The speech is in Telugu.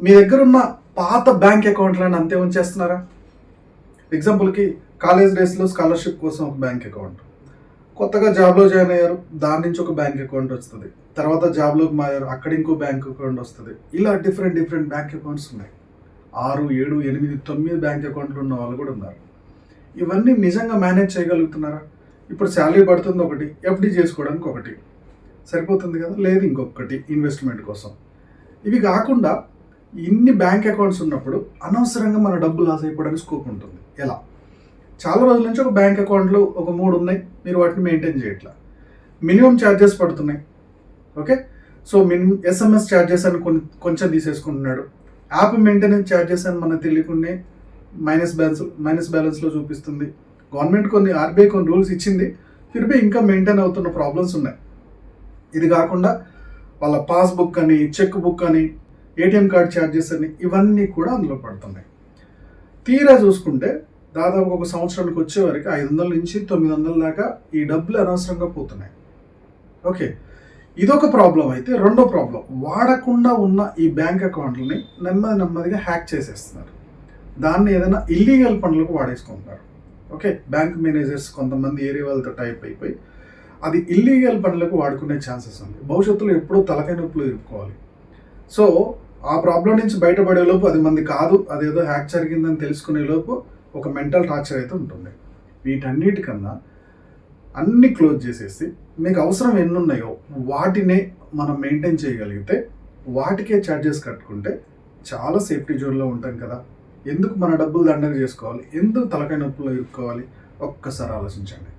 మీ దగ్గర ఉన్న పాత బ్యాంక్ అకౌంట్లను అంతే ఉంచేస్తున్నారా? ఎగ్జాంపుల్కి కాలేజ్ డేస్లో స్కాలర్షిప్ కోసం ఒక బ్యాంక్ అకౌంట్, కొత్తగా జాబ్లో జాయిన్ అయ్యారు, దాని నుంచి ఒక బ్యాంక్ అకౌంట్ వస్తుంది, తర్వాత జాబ్లోకి మారారు, అక్కడ ఇంకో బ్యాంక్ అకౌంట్ వస్తుంది. ఇలా డిఫరెంట్ బ్యాంక్ అకౌంట్స్ ఉన్నాయి. 6, 7, 8, 9 బ్యాంక్ అకౌంట్లు ఉన్న వాళ్ళు కూడా ఉన్నారు. ఇవన్నీ నిజంగా మేనేజ్ చేయగలుగుతున్నారా? ఇప్పుడు శాలరీ పడుతుంది ఒకటి, ఎఫ్డి చేసుకోవడానికి ఒకటి సరిపోతుంది కదా, లేదు ఇంకొకటి ఇన్వెస్ట్మెంట్ కోసం. ఇవి కాకుండా ఇన్ని బ్యాంక్ అకౌంట్స్ ఉన్నప్పుడు అనవసరంగా మన డబ్బు లాస్ అయిపోవడానికి స్కోప్ ఉంటుంది. ఎలా? చాలా రోజుల నుంచి ఒక బ్యాంక్ అకౌంట్లు ఒక 3 ఉన్నాయి, మీరు వాటిని మెయింటైన్ చేయట్లా, మినిమం ఛార్జెస్ పడుతున్నాయి. ఓకే, సో ఎస్ఎంఎస్ ఛార్జెస్ అని కొంచెం తీసేసుకుంటున్నాడు, యాప్ మెయింటెనెన్స్ ఛార్జెస్ అని మనకు తెలియకుండా మైనస్ బ్యాలెన్స్లో చూపిస్తుంది. గవర్నమెంట్ ఆర్బీఐ కొన్ని రూల్స్ ఇచ్చింది, తిరిగి ఇంకా మెయింటైన్ అవుతున్న ప్రాబ్లమ్స్ ఉన్నాయి. ఇది కాకుండా వాళ్ళ పాస్బుక్ అని, చెక్ బుక్ అని, ఏటీఎం కార్డ్ ఛార్జెస్ అని, ఇవన్నీ కూడా అందులో పడుతున్నాయి. తీరా చూసుకుంటే దాదాపు ఒక సంవత్సరానికి వచ్చేవరకు 500 నుంచి 900 దాకా ఈ డబ్బులు అనవసరంగా పోతున్నాయి. ఓకే, ఇదొక ప్రాబ్లం. అయితే రెండో ప్రాబ్లం, వాడకుండా ఉన్న ఈ బ్యాంక్ అకౌంట్లని నెమ్మదిగా హ్యాక్ చేసేస్తున్నారు. దాన్ని ఏదైనా ఇల్లీగల్ పనులకు వాడేసుకుంటున్నారు. ఓకే, బ్యాంక్ మేనేజర్స్ కొంతమంది ఏరియా వాళ్ళతో టైప్ అయిపోయి అది ఇల్లీగల్ పనులకు వాడుకునే ఛాన్సెస్ ఉంది. భవిష్యత్తులో ఎప్పుడూ తలకాయ నొప్పులు ఇరుక్కోవాలి. సో ఆ ప్రాబ్లం నుంచి బయటపడే లోపు అది మంది కాదు, అదేదో హ్యాక్ జరిగిందని తెలుసుకునే లోపు ఒక మెంటల్ టార్చర్ అయితే ఉంటుంది. వీటన్నిటికన్నా అన్నీ క్లోజ్ చేసేసి మీకు అవసరం ఎన్ని ఉన్నాయో వాటినే మనం మెయింటైన్ చేయగలిగితే, వాటికే ఛార్జెస్ కట్టుకుంటే చాలా సేఫ్టీ జోన్లో ఉంటాం కదా. ఎందుకు మన డబ్బులు దండగ చేసుకోవాలి? ఎందుకు తలకాయ నొప్పులు ఇరుక్కోవాలి? ఒక్కసారి ఆలోచించండి.